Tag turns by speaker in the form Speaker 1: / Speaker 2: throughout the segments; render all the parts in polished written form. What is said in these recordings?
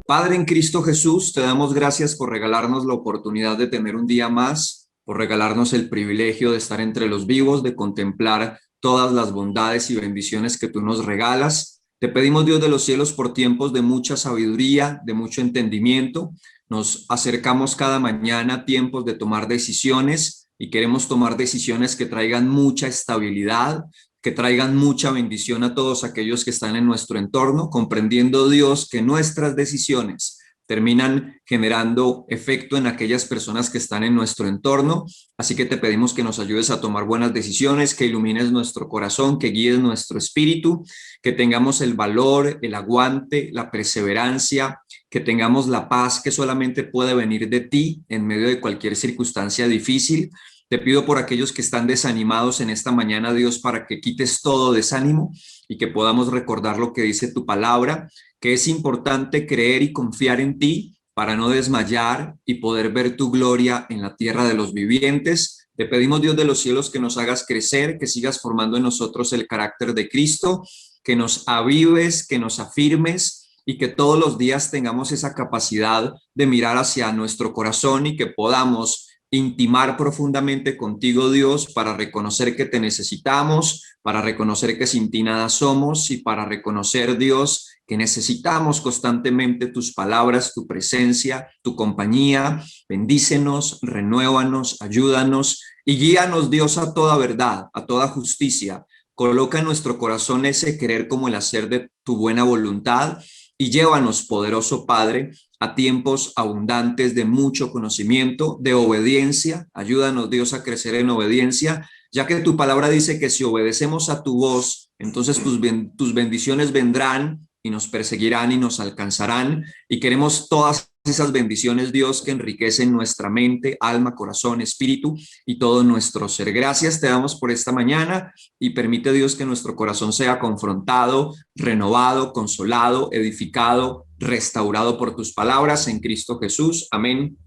Speaker 1: Padre en Cristo Jesús, te damos gracias por regalarnos la oportunidad de tener un día más, por regalarnos el privilegio de estar entre los vivos, de contemplar todas las bondades y bendiciones que tú nos regalas. Te pedimos, Dios de los cielos, por tiempos de mucha sabiduría, de mucho entendimiento. Nos acercamos cada mañana a tiempos de tomar decisiones y queremos tomar decisiones que traigan mucha estabilidad, que traigan mucha bendición a todos aquellos que están en nuestro entorno, comprendiendo, Dios, que nuestras decisiones terminan generando efecto en aquellas personas que están en nuestro entorno. Así que te pedimos que nos ayudes a tomar buenas decisiones, que ilumines nuestro corazón, que guíes nuestro espíritu, que tengamos el valor, el aguante, la perseverancia, que tengamos la paz que solamente puede venir de ti en medio de cualquier circunstancia difícil. Te pido por aquellos que están desanimados en esta mañana, Dios, para que quites todo desánimo y que podamos recordar lo que dice tu palabra, que es importante creer y confiar en ti para no desmayar y poder ver tu gloria en la tierra de los vivientes. Te pedimos, Dios de los cielos, que nos hagas crecer, que sigas formando en nosotros el carácter de Cristo, que nos avives, que nos afirmes y que todos los días tengamos esa capacidad de mirar hacia nuestro corazón y que podamos intimar profundamente contigo, Dios, para reconocer que te necesitamos, para reconocer que sin ti nada somos y para reconocer, Dios, que necesitamos constantemente tus palabras, tu presencia, tu compañía. Bendícenos, renuévanos, ayúdanos y guíanos, Dios, a toda verdad, a toda justicia. Coloca en nuestro corazón ese querer como el hacer de tu buena voluntad y llévanos, poderoso Padre, a tiempos abundantes de mucho conocimiento, de obediencia. Ayúdanos, Dios, a crecer en obediencia, ya que tu palabra dice que si obedecemos a tu voz, entonces tus bendiciones vendrán y nos perseguirán y nos alcanzarán. Y queremos todas esas bendiciones, Dios, que enriquecen nuestra mente, alma, corazón, espíritu y todo nuestro ser. Gracias te damos por esta mañana y permite, Dios, que nuestro corazón sea confrontado, renovado, consolado, edificado, restaurado por tus palabras en Cristo Jesús. Amén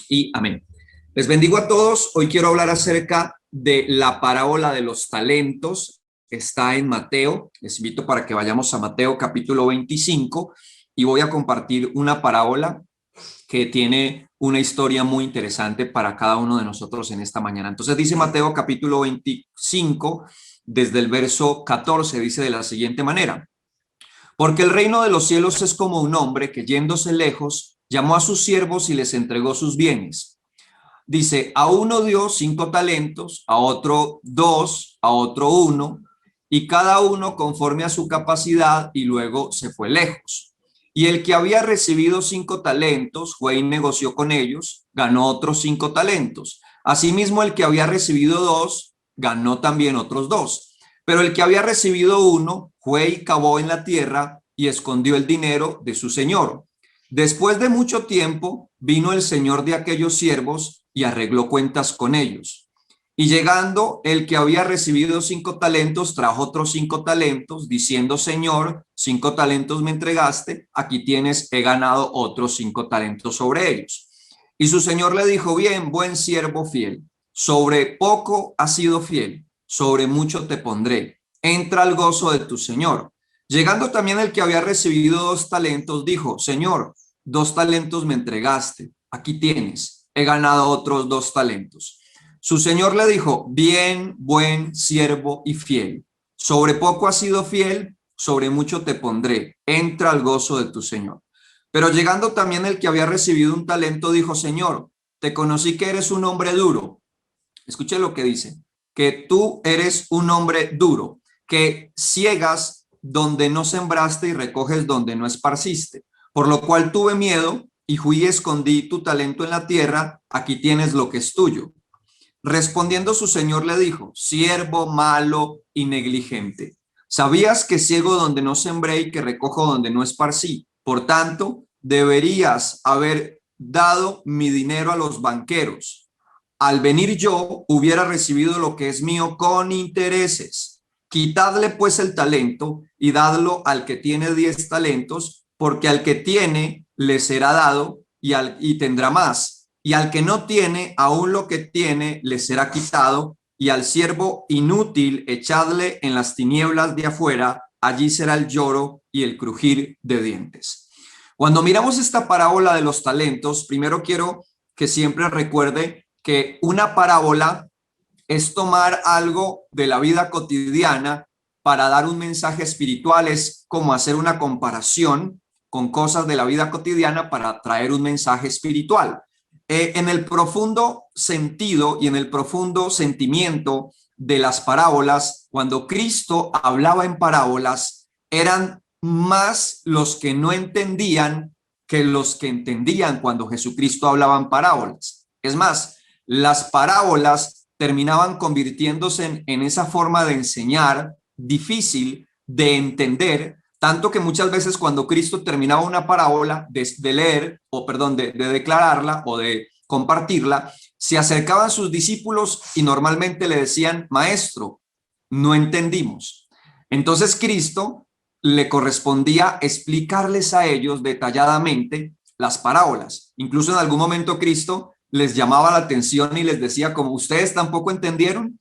Speaker 1: y amén. Les bendigo a todos. Hoy quiero hablar acerca de la parábola de los talentos. Está en Mateo. Les invito para que vayamos a Mateo capítulo 25 y voy a compartir una parábola que tiene una historia muy interesante para cada uno de nosotros en esta mañana. Entonces dice Mateo capítulo 25, desde el verso 14, dice de la siguiente manera: porque el reino de los cielos es como un hombre que, yéndose lejos, llamó a sus siervos y les entregó sus bienes. Dice, a uno dio 5 talentos, a otro 2, a otro 1, y cada uno conforme a su capacidad, y luego se fue lejos. Y el que había recibido 5 talentos fue y negoció con ellos, ganó otros 5 talentos. Asimismo, el que había recibido 2, ganó también otros 2. Pero el que había recibido 1 fue y cavó en la tierra y escondió el dinero de su señor. Después de mucho tiempo vino el señor de aquellos siervos y arregló cuentas con ellos. Y llegando el que había recibido 5 talentos, trajo otros 5 talentos, diciendo, Señor, 5 talentos me entregaste, aquí tienes, he ganado otros 5 talentos sobre ellos. Y su señor le dijo, bien, buen siervo fiel, sobre poco has sido fiel, sobre mucho te pondré, entra al gozo de tu señor. Llegando también el que había recibido 2 talentos, dijo, Señor, 2 talentos me entregaste, aquí tienes, he ganado otros 2 talentos. Su señor le dijo, bien, buen siervo y fiel, sobre poco has sido fiel, sobre mucho te pondré, entra al gozo de tu señor. Pero llegando también el que había recibido 1 talento, dijo, Señor, te conocí que eres un hombre duro. Escuche lo que dice, que tú eres un hombre duro, que ciegas donde no sembraste y recoges donde no esparciste. Por lo cual tuve miedo y fui y escondí tu talento en la tierra, aquí tienes lo que es tuyo. Respondiendo su señor le dijo, siervo malo y negligente, ¿sabías que ciego donde no sembré y que recojo donde no esparcí? Por tanto, deberías haber dado mi dinero a los banqueros. Al venir yo, hubiera recibido lo que es mío con intereses. Quitadle pues el talento y dadlo al que tiene 10 talentos, porque al que tiene le será dado y tendrá más. Y al que no tiene, aún lo que tiene le será quitado, y al siervo inútil echadle en las tinieblas de afuera, allí será el lloro y el crujir de dientes. Cuando miramos esta parábola de los talentos, primero quiero que siempre recuerde que una parábola es tomar algo de la vida cotidiana para dar un mensaje espiritual, es como hacer una comparación con cosas de la vida cotidiana para traer un mensaje espiritual. En el profundo sentido y en el profundo sentimiento de las parábolas, cuando Cristo hablaba en parábolas, eran más los que no entendían que los que entendían cuando Jesucristo hablaba en parábolas. Es más, las parábolas terminaban convirtiéndose en esa forma de enseñar difícil de entender, tanto que muchas veces cuando Cristo terminaba una parábola de leer, o perdón, de declararla o de compartirla, se acercaban sus discípulos y normalmente le decían, maestro, no entendimos. Entonces Cristo le correspondía explicarles a ellos detalladamente las parábolas. Incluso en algún momento Cristo les llamaba la atención y les decía, como ustedes tampoco entendieron,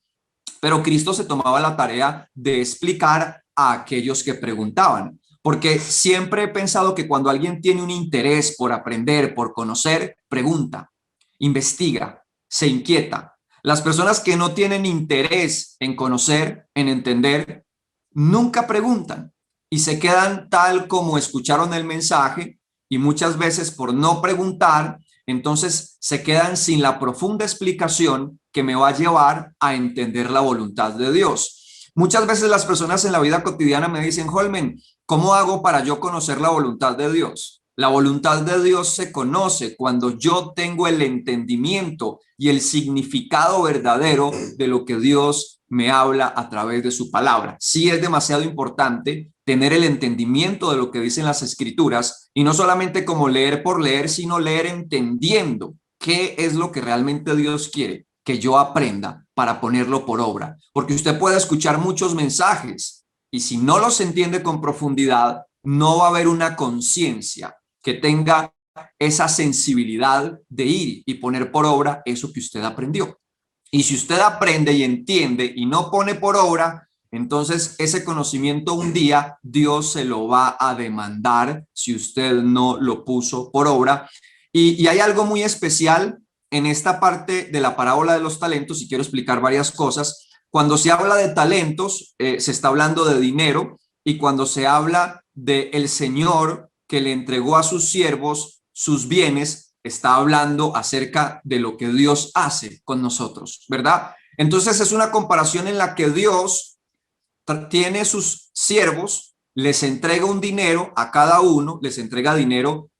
Speaker 1: pero Cristo se tomaba la tarea de explicar a aquellos que preguntaban, porque siempre he pensado que cuando alguien tiene un interés por aprender, por conocer, pregunta, investiga, se inquieta. Las personas que no tienen interés en conocer, en entender, nunca preguntan y se quedan tal como escucharon el mensaje, y muchas veces por no preguntar, entonces se quedan sin la profunda explicación que me va a llevar a entender la voluntad de Dios. Muchas veces las personas en la vida cotidiana me dicen, Holmen, ¿cómo hago para yo conocer la voluntad de Dios? La voluntad de Dios se conoce cuando yo tengo el entendimiento y el significado verdadero de lo que Dios me habla a través de su palabra. Sí es demasiado importante tener el entendimiento de lo que dicen las escrituras, y no solamente como leer por leer, sino leer entendiendo qué es lo que realmente Dios quiere que yo aprenda para ponerlo por obra. Porque usted puede escuchar muchos mensajes y si no los entiende con profundidad, no va a haber una conciencia que tenga esa sensibilidad de ir y poner por obra eso que usted aprendió. Y si usted aprende y entiende y no pone por obra, entonces ese conocimiento un día Dios se lo va a demandar si usted no lo puso por obra. Y hay algo muy especial en esta parte de la parábola de los talentos, y quiero explicar varias cosas. Cuando se habla de talentos, se está hablando de dinero, y cuando se habla de el Señor que le entregó a sus siervos sus bienes, está hablando acerca de lo que Dios hace con nosotros, ¿verdad? Entonces es una comparación en la que Dios tiene sus siervos, les entrega un dinero a cada uno, les entrega dinero,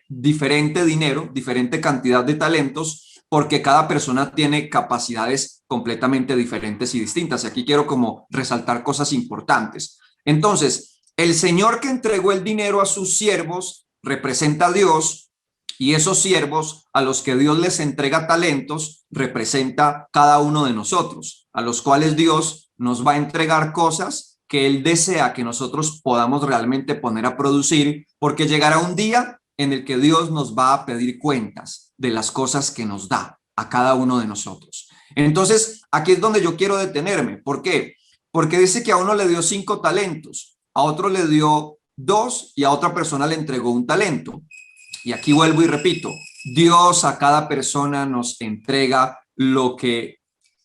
Speaker 1: diferente cantidad de talentos, porque cada persona tiene capacidades completamente diferentes y distintas. Y aquí quiero como resaltar cosas importantes. Entonces, el Señor que entregó el dinero a sus siervos representa a Dios, y esos siervos a los que Dios les entrega talentos representa cada uno de nosotros, a los cuales Dios nos va a entregar cosas que Él desea que nosotros podamos realmente poner a producir, porque llegará un día en el que Dios nos va a pedir cuentas de las cosas que nos da a cada uno de nosotros. Entonces, aquí es donde yo quiero detenerme. ¿Por qué? Porque dice que a uno le dio 5 talentos, a otro le dio 2 y a otra persona le entregó un talento. Y aquí vuelvo y repito, Dios a cada persona nos entrega lo que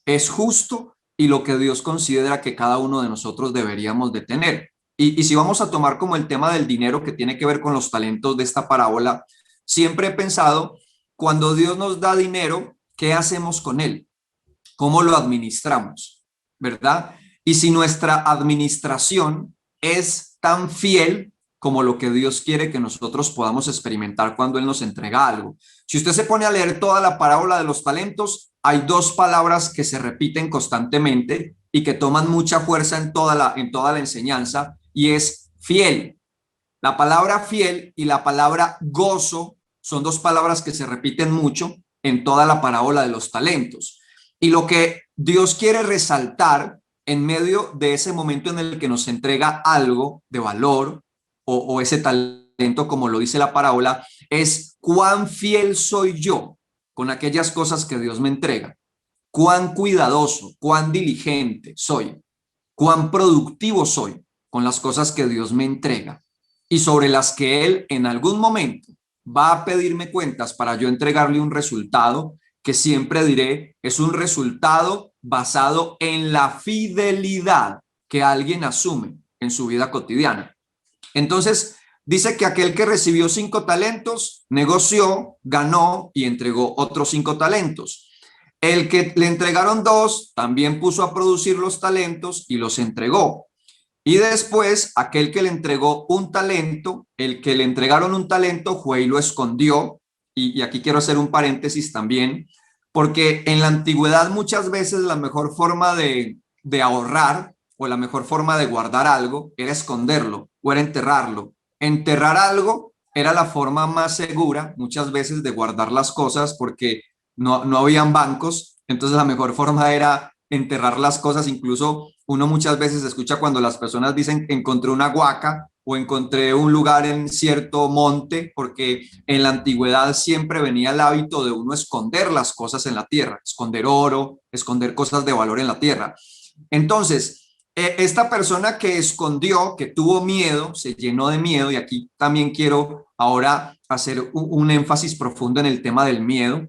Speaker 1: es justo y lo que Dios considera que cada uno de nosotros deberíamos de tener. Y si vamos a tomar como el tema del dinero que tiene que ver con los talentos de esta parábola, siempre he pensado, cuando Dios nos da dinero, ¿qué hacemos con él? ¿Cómo lo administramos? ¿Verdad? Y si nuestra administración es tan fiel como lo que Dios quiere que nosotros podamos experimentar cuando Él nos entrega algo. Si usted se pone a leer toda la parábola de los talentos, hay 2 palabras que se repiten constantemente y que toman mucha fuerza en toda la enseñanza, y es fiel. La palabra fiel y la palabra gozo son 2 palabras que se repiten mucho en toda la parábola de los talentos. Y lo que Dios quiere resaltar en medio de ese momento en el que nos entrega algo de valor, o ese talento, como lo dice la parábola, es cuán fiel soy yo con aquellas cosas que Dios me entrega, cuán cuidadoso, cuán diligente soy, cuán productivo soy con las cosas que Dios me entrega. y sobre las que él en algún momento va a pedirme cuentas para yo entregarle un resultado que siempre diré es un resultado basado en la fidelidad que alguien asume en su vida cotidiana. Entonces, dice que aquel que recibió 5 talentos, negoció, ganó y entregó otros 5 talentos. El que le entregaron 2, también puso a producir los talentos y los entregó. Y después, aquel que le entregó un talento, el que le entregaron un talento fue y lo escondió. Y aquí quiero hacer un paréntesis también, porque en la antigüedad muchas veces la mejor forma de ahorrar o la mejor forma de guardar algo era esconderlo o era enterrarlo. Enterrar algo era la forma más segura muchas veces de guardar las cosas porque no habían bancos, entonces la mejor forma era enterrar las cosas. Incluso uno muchas veces escucha cuando las personas dicen encontré una huaca o encontré un lugar en cierto monte, porque en la antigüedad siempre venía el hábito de uno esconder las cosas en la tierra, esconder oro, esconder cosas de valor en la tierra. Entonces, esta persona que escondió, que tuvo miedo, se llenó de miedo, y aquí también quiero ahora hacer un énfasis profundo en el tema del miedo,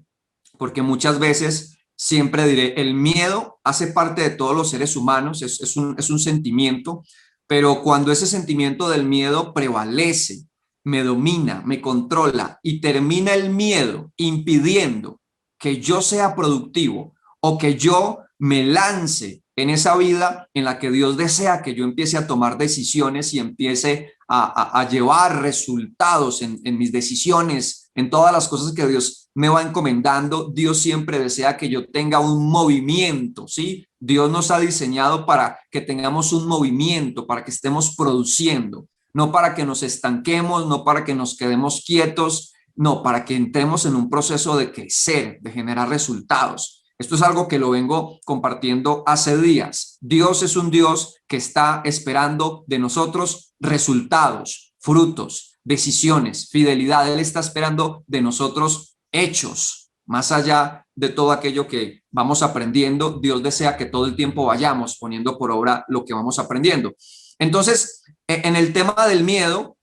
Speaker 1: porque muchas veces, siempre diré, el miedo hace parte de todos los seres humanos, es un sentimiento, pero cuando ese sentimiento del miedo prevalece, me domina, me controla y termina el miedo impidiendo que yo sea productivo o que yo me lance en esa vida en la que Dios desea que yo empiece a tomar decisiones y empiece a llevar resultados en mis decisiones, en todas las cosas que Dios me va encomendando. Dios siempre desea que yo tenga un movimiento, ¿sí? Dios nos ha diseñado para que tengamos un movimiento, para que estemos produciendo, no para que nos estanquemos, no para que nos quedemos quietos, no, para que entremos en un proceso de crecer, de generar resultados. Esto es algo que lo vengo compartiendo hace días. Dios es un Dios que está esperando de nosotros resultados, frutos, decisiones, fidelidad. Él está esperando de nosotros hechos. Más allá de todo aquello que vamos aprendiendo, Dios desea que todo el tiempo vayamos poniendo por obra lo que vamos aprendiendo. Entonces, en el tema del miedo,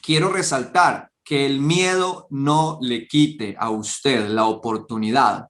Speaker 1: quiero resaltar que el miedo no le quite a usted la oportunidad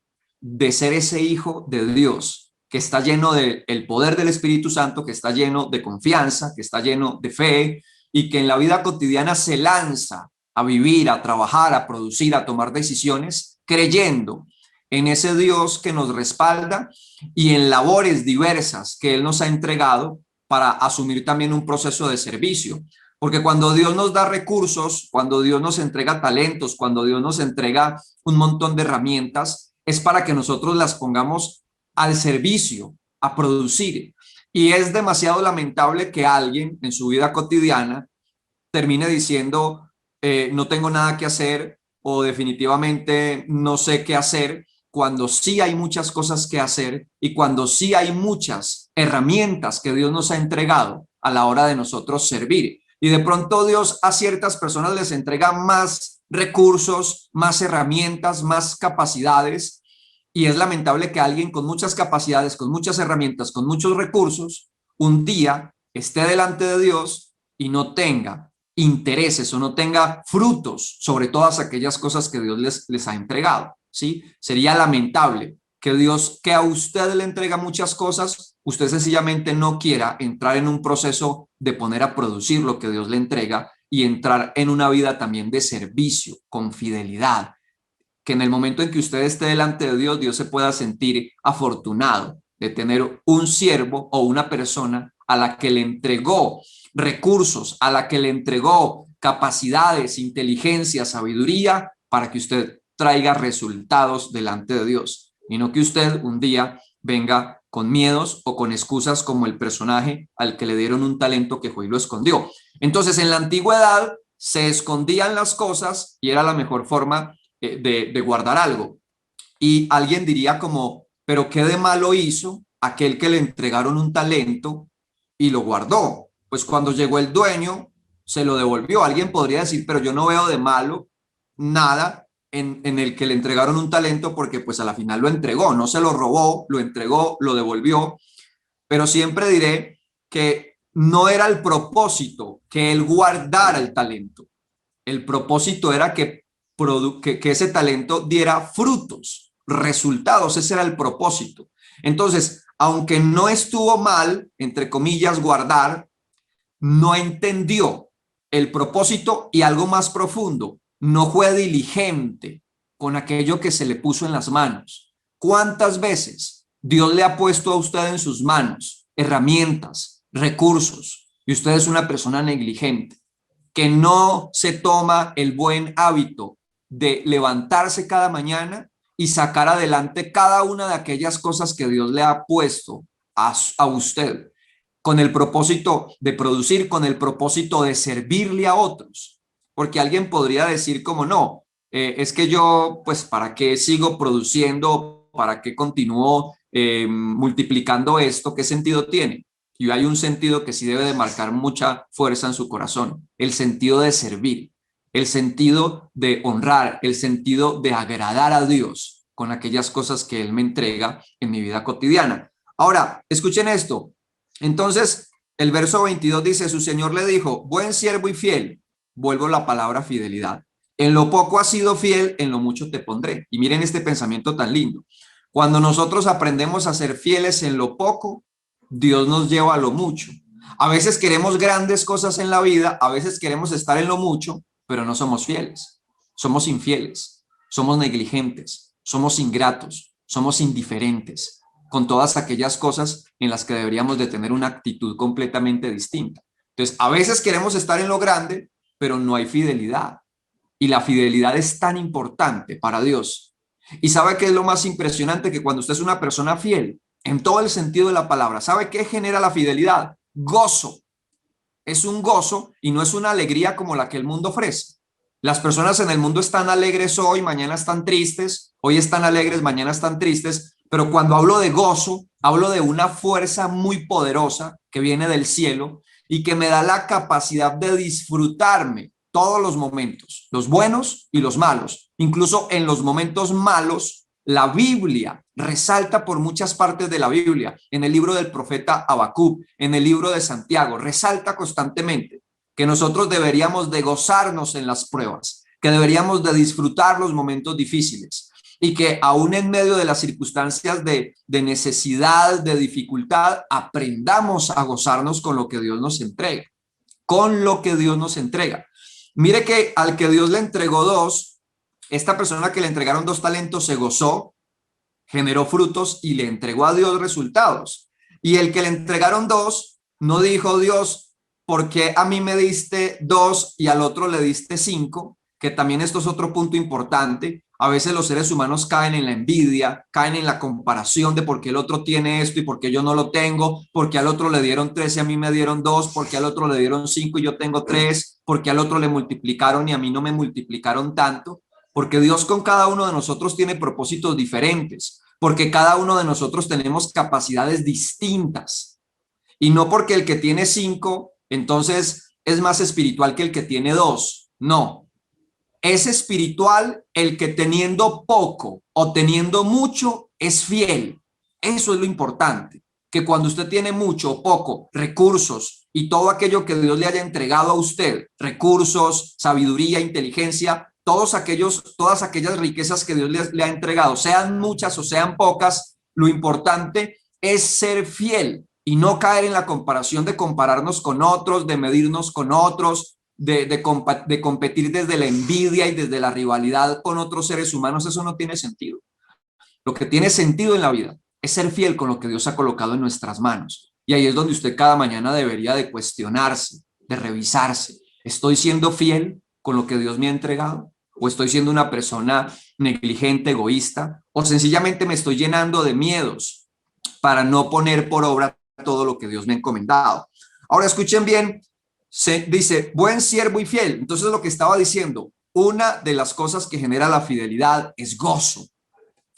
Speaker 1: de ser ese hijo de Dios que está lleno del poder del Espíritu Santo, que está lleno de confianza, que está lleno de fe y que en la vida cotidiana se lanza a vivir, a trabajar, a producir, a tomar decisiones, creyendo en ese Dios que nos respalda y en labores diversas que Él nos ha entregado para asumir también un proceso de servicio. Porque cuando Dios nos da recursos, cuando Dios nos entrega talentos, cuando Dios nos entrega un montón de herramientas, es para que nosotros las pongamos al servicio, a producir. Y es demasiado lamentable que alguien en su vida cotidiana termine diciendo, no tengo nada que hacer o definitivamente no sé qué hacer, cuando sí hay muchas cosas que hacer y cuando sí hay muchas herramientas que Dios nos ha entregado a la hora de nosotros servir. Y de pronto Dios a ciertas personas les entrega más recursos, más herramientas, más capacidades, y es lamentable que alguien con muchas capacidades, con muchas herramientas, con muchos recursos, un día esté delante de Dios y no tenga intereses o no tenga frutos sobre todas aquellas cosas que Dios les ha entregado, ¿sí? Sería lamentable que Dios, que a usted le entrega muchas cosas, usted sencillamente no quiera entrar en un proceso de poner a producir lo que Dios le entrega y entrar en una vida también de servicio, con fidelidad, que en el momento en que usted esté delante de Dios, Dios se pueda sentir afortunado de tener un siervo o una persona a la que le entregó recursos, a la que le entregó capacidades, inteligencia, sabiduría, para que usted traiga resultados delante de Dios, y no que usted un día venga con miedos o con excusas como el personaje al que le dieron un talento que fue y lo escondió. Entonces, en la antigüedad se escondían las cosas y era la mejor forma de guardar algo. Y alguien diría como, pero ¿qué de malo hizo aquel que le entregaron un talento y lo guardó? Pues cuando llegó el dueño, se lo devolvió. Alguien podría decir, pero yo no veo de malo nada en el que le entregaron un talento, porque pues a la final lo entregó, no se lo robó, lo entregó, lo devolvió. Pero siempre diré que no era el propósito que él guardara el talento. El propósito era que ese talento diera frutos, resultados. Ese era el propósito. Entonces, aunque no estuvo mal, entre comillas, guardar, no entendió el propósito y algo más profundo, no fue diligente con aquello que se le puso en las manos. ¿Cuántas veces Dios le ha puesto a usted en sus manos herramientas, recursos, y usted es una persona negligente, que no se toma el buen hábito de levantarse cada mañana y sacar adelante cada una de aquellas cosas que Dios le ha puesto a usted, con el propósito de producir, con el propósito de servirle a otros? Porque alguien podría decir como no, es que yo, pues, ¿para qué sigo produciendo? ¿Para qué continúo multiplicando esto? ¿Qué sentido tiene? Y hay un sentido que sí debe de marcar mucha fuerza en su corazón: el sentido de servir, el sentido de honrar, el sentido de agradar a Dios con aquellas cosas que Él me entrega en mi vida cotidiana. Ahora, escuchen esto. Entonces, el verso 22 dice, su Señor le dijo, buen siervo y fiel. Vuelvo la palabra fidelidad. En lo poco has sido fiel, en lo mucho te pondré. Y miren este pensamiento tan lindo. Cuando nosotros aprendemos a ser fieles en lo poco, Dios nos lleva a lo mucho. A veces queremos grandes cosas en la vida, a veces queremos estar en lo mucho, pero no somos fieles. Somos infieles, somos negligentes, somos ingratos, somos indiferentes con todas aquellas cosas en las que deberíamos de tener una actitud completamente distinta. Entonces, a veces queremos estar en lo grande, pero no hay fidelidad. Y la fidelidad es tan importante para Dios. Y ¿sabe qué es lo más impresionante? Que cuando usted es una persona fiel, en todo el sentido de la palabra, ¿sabe qué genera la fidelidad? Gozo. Es un gozo y no es una alegría como la que el mundo ofrece. Las personas en el mundo están alegres hoy, mañana están tristes, hoy están alegres, mañana están tristes, pero cuando hablo de gozo, hablo de una fuerza muy poderosa que viene del cielo y que me da la capacidad de disfrutarme todos los momentos, los buenos y los malos. Incluso en los momentos malos, la Biblia resalta por muchas partes de la Biblia, en el libro del profeta Habacuc, en el libro de Santiago, resalta constantemente que nosotros deberíamos de gozarnos en las pruebas, que deberíamos de disfrutar los momentos difíciles y que aún en medio de las circunstancias de necesidad, de dificultad, aprendamos a gozarnos con lo que Dios nos entrega, con lo que Dios nos entrega. Mire que al que Dios le entregó dos, esta persona que le entregaron 2 talentos se gozó, generó frutos y le entregó a Dios resultados. Y el que le entregaron 2 no dijo, Dios, ¿por qué a mí me diste 2 y al otro le diste 5? Que también esto es otro punto importante. A veces los seres humanos caen en la envidia, caen en la comparación de por qué el otro tiene esto y por qué yo no lo tengo, porque al otro le dieron 3 y a mí me dieron 2, porque al otro le dieron 5 y yo tengo 3, porque al otro le multiplicaron y a mí no me multiplicaron tanto. Porque Dios con cada uno de nosotros tiene propósitos diferentes, porque cada uno de nosotros tenemos capacidades distintas. Y no porque el que tiene 5, entonces es más espiritual que el que tiene 2. No. Es espiritual el que teniendo poco o teniendo mucho es fiel. Eso es lo importante, que cuando usted tiene mucho o poco, recursos y todo aquello que Dios le haya entregado a usted, recursos, sabiduría, inteligencia, todas aquellas riquezas que Dios le ha entregado, sean muchas o sean pocas, lo importante es ser fiel y no caer en la comparación de compararnos con otros, de medirnos con otros, de competir desde la envidia y desde la rivalidad con otros seres humanos. Eso no tiene sentido. Lo que tiene sentido en la vida es ser fiel con lo que Dios ha colocado en nuestras manos. Y ahí es donde usted cada mañana debería de cuestionarse, de revisarse. ¿Estoy siendo fiel con lo que Dios me ha entregado? ¿O estoy siendo una persona negligente, egoísta? ¿O sencillamente me estoy llenando de miedos para no poner por obra todo lo que Dios me ha encomendado? Ahora escuchen bien, se dice, buen siervo y fiel. Entonces lo que estaba diciendo, una de las cosas que genera la fidelidad es gozo.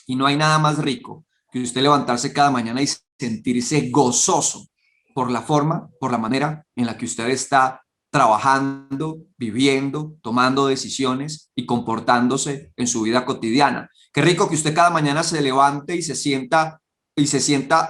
Speaker 1: Y no hay nada más rico que usted levantarse cada mañana y sentirse gozoso por la forma, por la manera en la que usted está trabajando, viviendo, tomando decisiones y comportándose en su vida cotidiana. Qué rico que usted cada mañana se levante y se sienta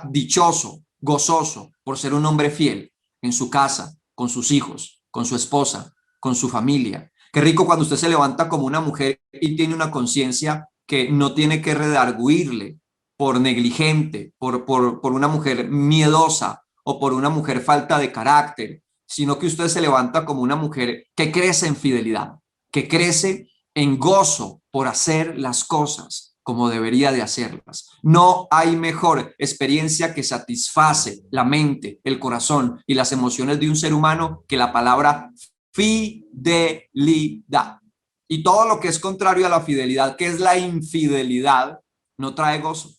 Speaker 1: dichoso, gozoso por ser un hombre fiel en su casa, con sus hijos, con su esposa, con su familia. Qué rico cuando usted se levanta como una mujer y tiene una conciencia que no tiene que redarguirle por negligente, por una mujer miedosa o por una mujer falta de carácter, sino que usted se levanta como una mujer que crece en fidelidad, que crece en gozo por hacer las cosas como debería de hacerlas. No hay mejor experiencia que satisface la mente, el corazón y las emociones de un ser humano que la palabra fidelidad. Y todo lo que es contrario a la fidelidad, que es la infidelidad, no trae gozo.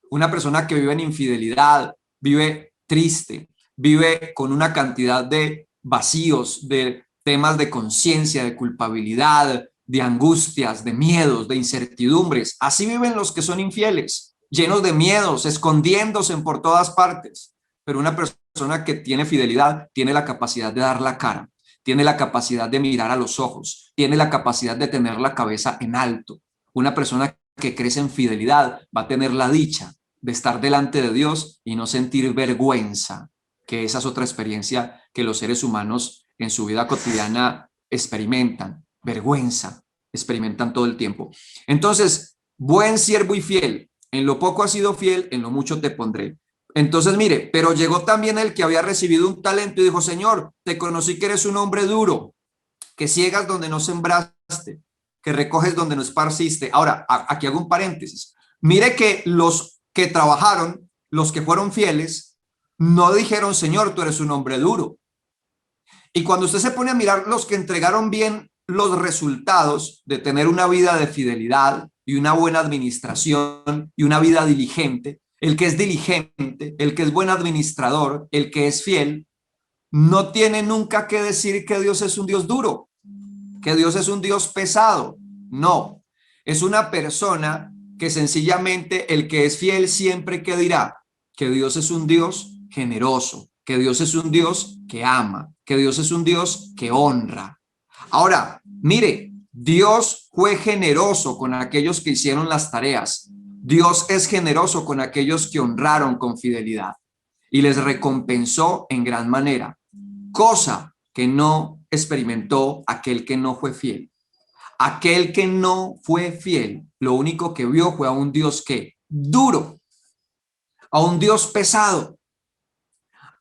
Speaker 1: Una persona que vive en infidelidad, vive triste, vive con una cantidad de vacíos, de temas de conciencia, de culpabilidad, de angustias, de miedos, de incertidumbres. Así viven los que son infieles, llenos de miedos, escondiéndose por todas partes. Pero una persona que tiene fidelidad tiene la capacidad de dar la cara, tiene la capacidad de mirar a los ojos, tiene la capacidad de tener la cabeza en alto. Una persona que crece en fidelidad va a tener la dicha de estar delante de Dios y no sentir vergüenza, que esa es otra experiencia que los seres humanos en su vida cotidiana experimentan. Vergüenza, experimentan todo el tiempo. Entonces, buen siervo y fiel, en lo poco has sido fiel, en lo mucho te pondré. Entonces, mire, pero llegó también el que había recibido un talento y dijo, Señor, te conocí que eres un hombre duro, que ciegas donde no sembraste, que recoges donde no esparciste. Ahora, aquí hago un paréntesis. Mire que los que trabajaron, los que fueron fieles, no dijeron, Señor, tú eres un hombre duro. Y cuando usted se pone a mirar los que entregaron bien los resultados de tener una vida de fidelidad y una buena administración y una vida diligente, el que es diligente, el que es buen administrador, el que es fiel, no tiene nunca que decir que Dios es un Dios duro, que Dios es un Dios pesado. No, es una persona que sencillamente el que es fiel siempre que dirá que Dios es un Dios generoso, que Dios es un Dios que ama, que Dios es un Dios que honra. Ahora, mire, Dios fue generoso con aquellos que hicieron las tareas. Dios es generoso con aquellos que honraron con fidelidad y les recompensó en gran manera, cosa que no experimentó aquel que no fue fiel. Aquel que no fue fiel, lo único que vio fue a un Dios que duro, a un Dios pesado,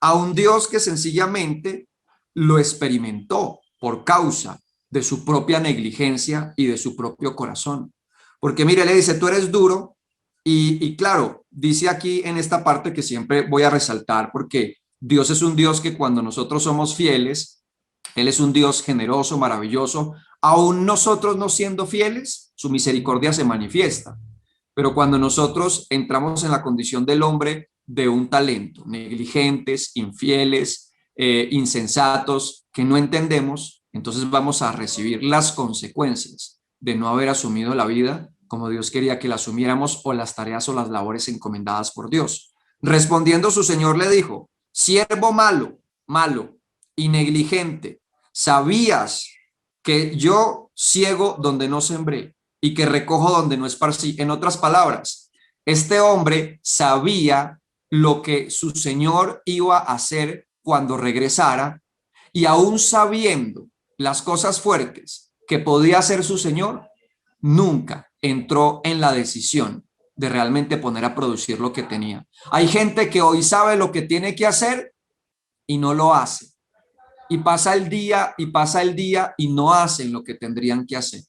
Speaker 1: a un Dios que sencillamente lo experimentó por causa de su propia negligencia y de su propio corazón. Porque mire, le dice, tú eres duro y claro, dice aquí en esta parte que siempre voy a resaltar porque Dios es un Dios que cuando nosotros somos fieles, Él es un Dios generoso, maravilloso. Aún nosotros no siendo fieles, su misericordia se manifiesta. Pero cuando nosotros entramos en la condición del hombre de un talento, negligentes, infieles, insensatos, que no entendemos, entonces vamos a recibir las consecuencias de no haber asumido la vida como Dios quería que la asumiéramos o las tareas o las labores encomendadas por Dios. Respondiendo su Señor le dijo, siervo malo, malo y negligente, ¿sabías que yo ciego donde no sembré y que recojo donde no esparcí? En otras palabras, este hombre sabía lo que su Señor iba a hacer cuando regresara y aún sabiendo las cosas fuertes que podía hacer su Señor, nunca entró en la decisión de realmente poner a producir lo que tenía. Hay gente que hoy sabe lo que tiene que hacer y no lo hace. Y pasa el día y pasa el día y no hacen lo que tendrían que hacer.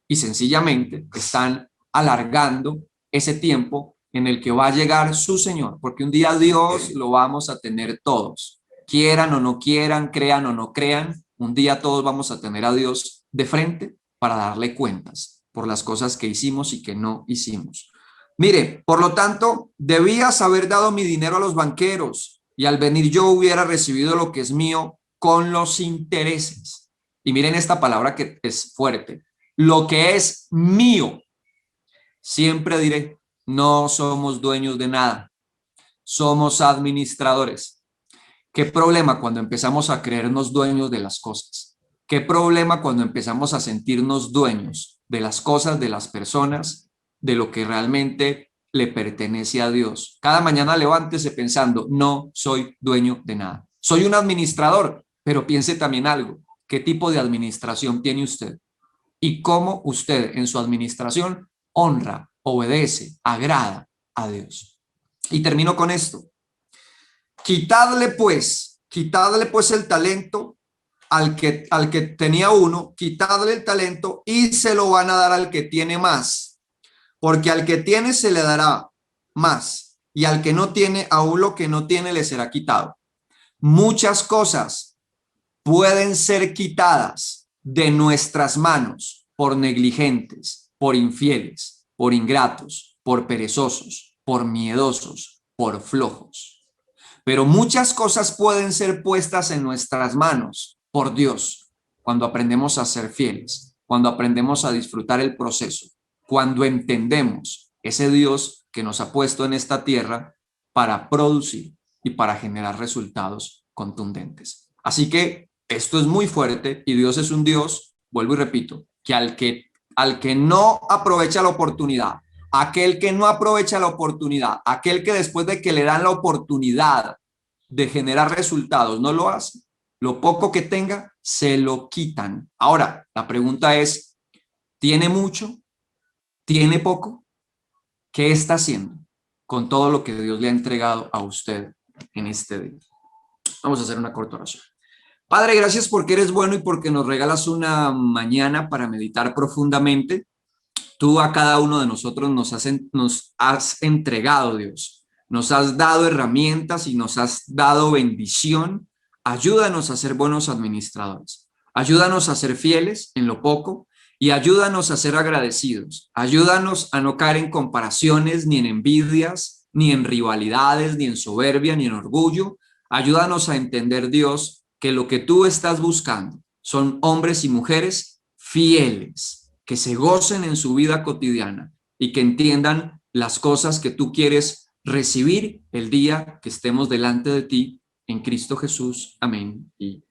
Speaker 1: Y sencillamente están alargando ese tiempo en el que va a llegar su Señor, porque un día Dios lo vamos a tener todos, quieran o no quieran, crean o no crean, un día todos vamos a tener a Dios de frente para darle cuentas por las cosas que hicimos y que no hicimos. Mire, por lo tanto, debías haber dado mi dinero a los banqueros y al venir yo hubiera recibido lo que es mío con los intereses. Y miren esta palabra que es fuerte. Lo que es mío. Siempre diré, no somos dueños de nada. Somos administradores. ¿Qué problema cuando empezamos a creernos dueños de las cosas? ¿Qué problema cuando empezamos a sentirnos dueños de las cosas, de las personas, de lo que realmente le pertenece a Dios? Cada mañana levántese pensando, no soy dueño de nada. Soy un administrador. Pero piense también algo, ¿qué tipo de administración tiene usted? Y cómo usted en su administración honra, obedece, agrada a Dios. Y termino con esto. Quitadle pues el talento al que tenía uno, quitadle el talento y se lo van a dar al que tiene más, porque al que tiene se le dará más y al que no tiene, aún lo que no tiene le será quitado. Muchas cosas pueden ser quitadas de nuestras manos por negligentes, por infieles, por ingratos, por perezosos, por miedosos, por flojos. Pero muchas cosas pueden ser puestas en nuestras manos por Dios cuando aprendemos a ser fieles, cuando aprendemos a disfrutar el proceso, cuando entendemos ese Dios que nos ha puesto en esta tierra para producir y para generar resultados contundentes. Así que esto es muy fuerte y Dios es un Dios, vuelvo y repito, que al que no aprovecha la oportunidad, aquel que no aprovecha la oportunidad, aquel que después de que le dan la oportunidad de generar resultados no lo hace, lo poco que tenga se lo quitan. Ahora, la pregunta es, ¿tiene mucho? ¿Tiene poco? ¿Qué está haciendo con todo lo que Dios le ha entregado a usted en este día? Vamos a hacer una corta oración. Padre, gracias porque eres bueno y porque nos regalas una mañana para meditar profundamente. Tú a cada uno de nosotros nos has entregado, Dios. Nos has dado herramientas y nos has dado bendición. Ayúdanos a ser buenos administradores. Ayúdanos a ser fieles en lo poco y ayúdanos a ser agradecidos. Ayúdanos a no caer en comparaciones, ni en envidias, ni en rivalidades, ni en soberbia, ni en orgullo. Ayúdanos a entender, Dios, que lo que tú estás buscando son hombres y mujeres fieles, que se gocen en su vida cotidiana y que entiendan las cosas que tú quieres recibir el día que estemos delante de ti en Cristo Jesús. Amén y